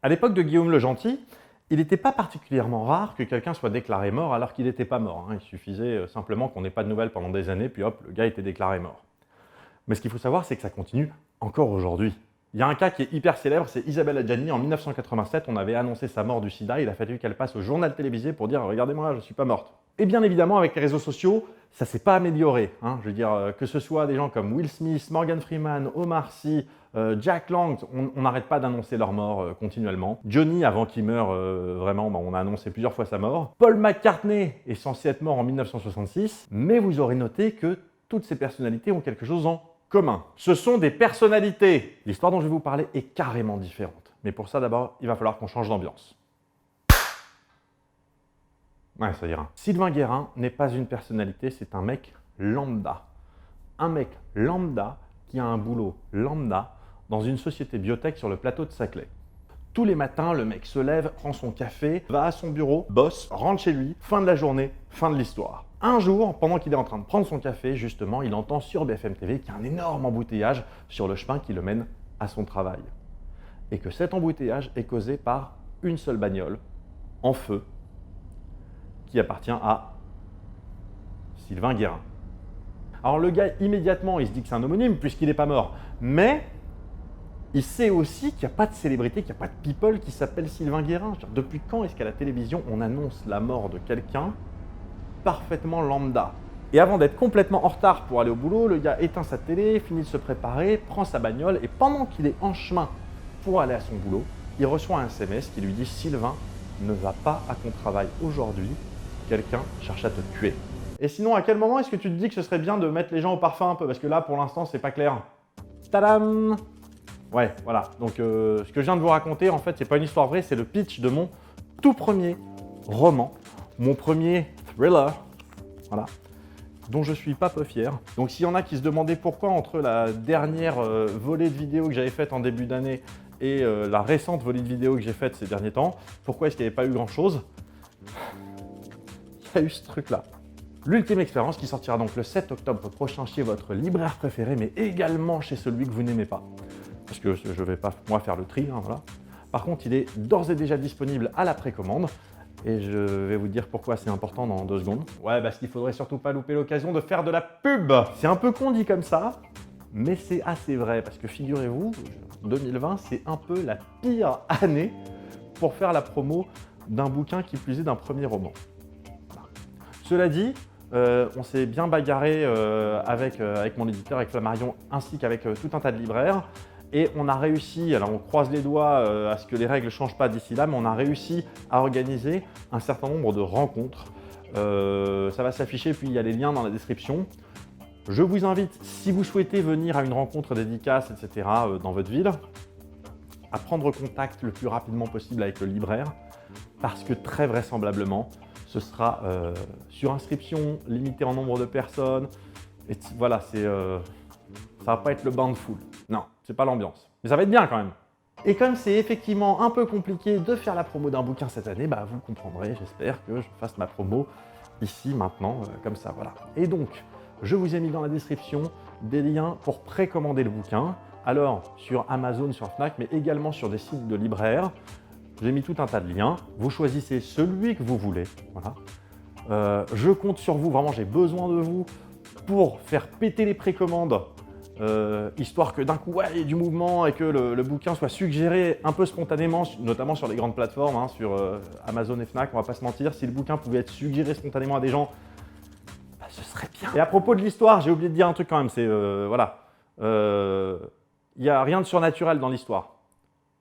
À l'époque de Guillaume le Gentil, il n'était pas particulièrement rare que quelqu'un soit déclaré mort alors qu'il n'était pas mort. Il suffisait simplement qu'on n'ait pas de nouvelles pendant des années, puis hop, le gars était déclaré mort. Mais ce qu'il faut savoir, c'est que ça continue encore aujourd'hui. Il y a un cas qui est hyper célèbre, c'est Isabelle Adjani. En 1987, on avait annoncé sa mort du sida. Il a fallu qu'elle passe au journal télévisé pour dire « Regardez-moi, je ne suis pas morte ». Et bien évidemment, avec les réseaux sociaux, ça ne s'est pas amélioré. Je veux dire, que ce soit des gens comme Will Smith, Morgan Freeman, Omar Sy, Jack Lang, on n'arrête pas d'annoncer leur mort continuellement. Johnny, avant qu'il meure vraiment, on a annoncé plusieurs fois sa mort. Paul McCartney est censé être mort en 1966, mais vous aurez noté que toutes ces personnalités ont quelque chose en commun. Ce sont des personnalités. L'histoire dont je vais vous parler est carrément différente. Mais pour ça, d'abord, il va falloir qu'on change d'ambiance. Ouais, ça ira. Sylvain Guérin n'est pas une personnalité, c'est un mec lambda. Un mec lambda qui a un boulot lambda dans une société biotech sur le plateau de Saclay. Tous les matins, le mec se lève, prend son café, va à son bureau, bosse, rentre chez lui, fin de la journée, fin de l'histoire. Un jour, pendant qu'il est en train de prendre son café, justement, il entend sur BFM TV qu'il y a un énorme embouteillage sur le chemin qui le mène à son travail. Et que cet embouteillage est causé par une seule bagnole, en feu, qui appartient à Sylvain Guérin. Alors le gars, immédiatement, il se dit que c'est un homonyme puisqu'il n'est pas mort. Mais il sait aussi qu'il n'y a pas de célébrité, qu'il n'y a pas de people qui s'appelle Sylvain Guérin. Depuis quand est-ce qu'à la télévision, on annonce la mort de quelqu'un parfaitement lambda? Et avant d'être complètement en retard pour aller au boulot, le gars éteint sa télé, finit de se préparer, prend sa bagnole et pendant qu'il est en chemin pour aller à son boulot, il reçoit un SMS qui lui dit « Sylvain, ne va pas à ton travail aujourd'hui, quelqu'un cherche à te tuer ». Et sinon, à quel moment est-ce que tu te dis que ce serait bien de mettre les gens au parfum un peu? Parce que là, pour l'instant, c'est pas clair. Tadam! Ouais, voilà. Donc, ce que je viens de vous raconter, en fait, c'est pas une histoire vraie, c'est le pitch de mon tout premier roman, mon premier thriller, voilà, dont je suis pas peu fier. Donc, s'il y en a qui se demandaient pourquoi, entre la dernière volée de vidéos que j'avais faite en début d'année et la récente volée de vidéos que j'ai faite ces derniers temps, pourquoi est-ce qu'il n'y avait pas eu grand-chose? Il y a eu ce truc-là. L'Ultime Expérience qui sortira donc le 7 octobre prochain chez votre libraire préféré, mais également chez celui que vous n'aimez pas. Parce que je ne vais pas, moi, faire le tri, voilà. Par contre, il est d'ores et déjà disponible à la précommande. Et je vais vous dire pourquoi c'est important dans 2 secondes. Ouais, parce qu'il faudrait surtout pas louper l'occasion de faire de la pub. C'est un peu con dit comme ça, mais c'est assez vrai. Parce que figurez-vous, 2020, c'est un peu la pire année pour faire la promo d'un bouquin qui plus est d'un premier roman. Cela dit, on s'est bien bagarré avec mon éditeur, avec Flammarion, ainsi qu'avec tout un tas de libraires. Et on a réussi, alors on croise les doigts à ce que les règles ne changent pas d'ici là, mais on a réussi à organiser un certain nombre de rencontres. Ça va s'afficher, puis il y a les liens dans la description. Je vous invite, si vous souhaitez venir à une rencontre dédicace, etc., dans votre ville, à prendre contact le plus rapidement possible avec le libraire, parce que très vraisemblablement, ce sera sur inscription, limité en nombre de personnes. Et voilà, ça va pas être le bain de foule. Non, c'est pas l'ambiance. Mais ça va être bien quand même. Et comme c'est effectivement un peu compliqué de faire la promo d'un bouquin cette année, bah vous comprendrez, j'espère que je fasse ma promo ici, maintenant, comme ça, voilà. Et donc, je vous ai mis dans la description des liens pour précommander le bouquin. Alors, sur Amazon, sur Fnac, mais également sur des sites de libraires. J'ai mis tout un tas de liens. Vous choisissez celui que vous voulez. Voilà. Je compte sur vous, vraiment, j'ai besoin de vous pour faire péter les précommandes, histoire que d'un coup, ouais, il y ait du mouvement et que le bouquin soit suggéré un peu spontanément, notamment sur les grandes plateformes, sur Amazon et Fnac, on va pas se mentir. Si le bouquin pouvait être suggéré spontanément à des gens, bah, ce serait bien. Et à propos de l'histoire, j'ai oublié de dire un truc quand même, c'est, voilà, il n'y a rien de surnaturel dans l'histoire.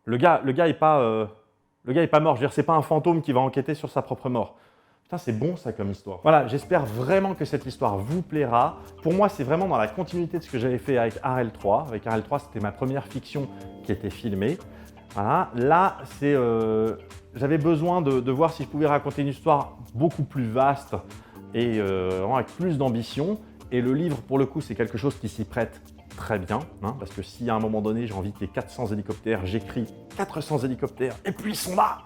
Le gars est pas mort, je veux dire, c'est pas un fantôme qui va enquêter sur sa propre mort. Putain, c'est bon ça comme histoire. Voilà, j'espère vraiment que cette histoire vous plaira. Pour moi, c'est vraiment dans la continuité de ce que j'avais fait avec Arel 3. Avec Arel 3, c'était ma première fiction qui était filmée. Voilà, là, j'avais besoin de voir si je pouvais raconter une histoire beaucoup plus vaste et vraiment avec plus d'ambition. Et le livre, pour le coup, c'est quelque chose qui s'y prête très bien, parce que si à un moment donné, j'ai envie qu'il y ait 400 hélicoptères, j'écris 400 hélicoptères et puis ils sont là.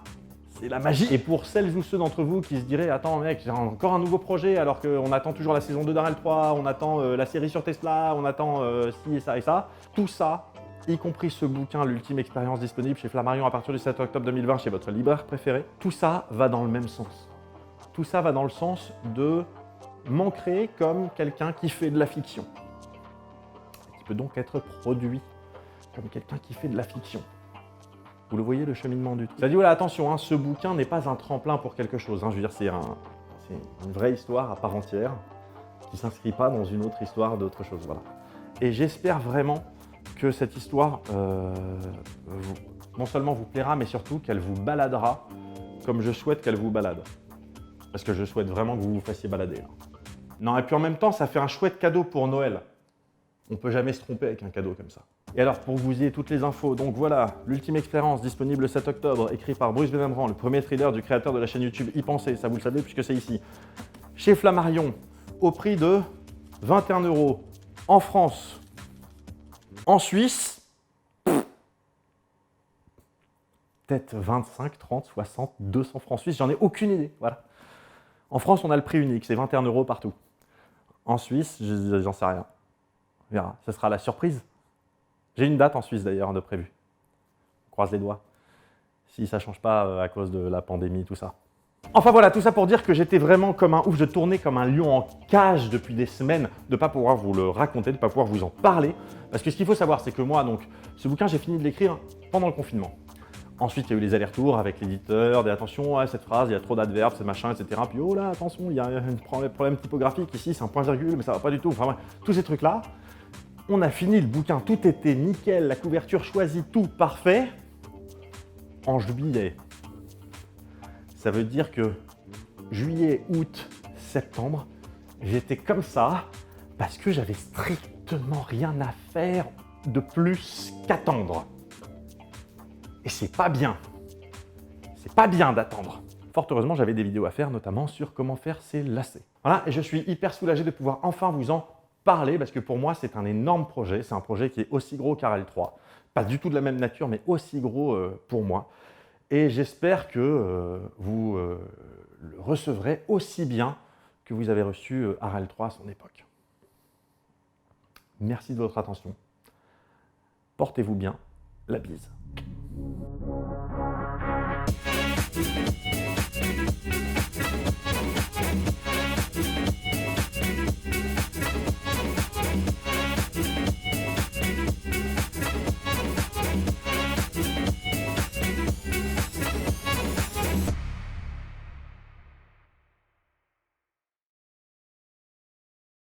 C'est la magie. Et pour celles ou ceux d'entre vous qui se diraient « Attends mec, j'ai encore un nouveau projet alors qu'on attend toujours la saison 2 d'Arel 3, on attend la série sur Tesla, on attend ci et ça », tout ça, y compris ce bouquin, l'ultime expérience, disponible chez Flammarion à partir du 7 octobre 2020 chez votre libraire préféré, tout ça va dans le même sens. Tout ça va dans le sens de m'ancrer comme quelqu'un qui fait de la fiction. Qui peut donc être produit comme quelqu'un qui fait de la fiction. Vous le voyez, le cheminement du truc. Ça dit, voilà, attention, hein, ce bouquin n'est pas un tremplin pour quelque chose. Hein, je veux dire, c'est une vraie histoire à part entière qui ne s'inscrit pas dans une autre histoire d'autre chose. Voilà. Et j'espère vraiment que cette histoire non seulement vous plaira, mais surtout qu'elle vous baladera comme je souhaite qu'elle vous balade. Parce que je souhaite vraiment que vous vous fassiez balader. Là. Non, et puis en même temps, ça fait un chouette cadeau pour Noël. On ne peut jamais se tromper avec un cadeau comme ça. Et alors, pour que vous ayez toutes les infos, donc voilà, l'ultime expérience disponible le 7 octobre, écrit par Bruce Benamran, le premier thriller du créateur de la chaîne YouTube Y Penser, ça vous le savez puisque c'est ici. Chez Flammarion, au prix de 21 € en France. En Suisse, peut-être 25, 30, 60, 200 francs suisses, j'en ai aucune idée. Voilà. En France, on a le prix unique, c'est 21 € partout. En Suisse, j'en sais rien. On verra, ce sera la surprise. J'ai une date en Suisse d'ailleurs de prévu. On croise les doigts. Si ça ne change pas à cause de la pandémie, tout ça. Enfin voilà, tout ça pour dire que j'étais vraiment comme un ouf, je tournais comme un lion en cage depuis des semaines de ne pas pouvoir vous le raconter, de ne pas pouvoir vous en parler. Parce que ce qu'il faut savoir, c'est que moi, donc, ce bouquin, j'ai fini de l'écrire pendant le confinement. Ensuite, il y a eu les allers-retours avec l'éditeur, des attention, ouais, cette phrase, il y a trop d'adverbes, c'est machin, etc. Puis oh là, attention, il y a un problème typographique ici, c'est un point-virgule, mais ça va pas du tout. Enfin, ouais, tous ces trucs-là. On a fini le bouquin, tout était nickel, la couverture choisie, tout parfait, en juillet. Ça veut dire que juillet, août, septembre, j'étais comme ça parce que j'avais strictement rien à faire de plus qu'attendre. Et c'est pas bien. C'est pas bien d'attendre. Fort heureusement, j'avais des vidéos à faire, notamment sur comment faire ses lacets. Voilà, et je suis hyper soulagé de pouvoir enfin vous en parler parce que pour moi, c'est un énorme projet. C'est un projet qui est aussi gros qu'Arel 3. Pas du tout de la même nature, mais aussi gros pour moi. Et j'espère que vous le recevrez aussi bien que vous avez reçu Arel 3 à son époque. Merci de votre attention. Portez-vous bien. La bise.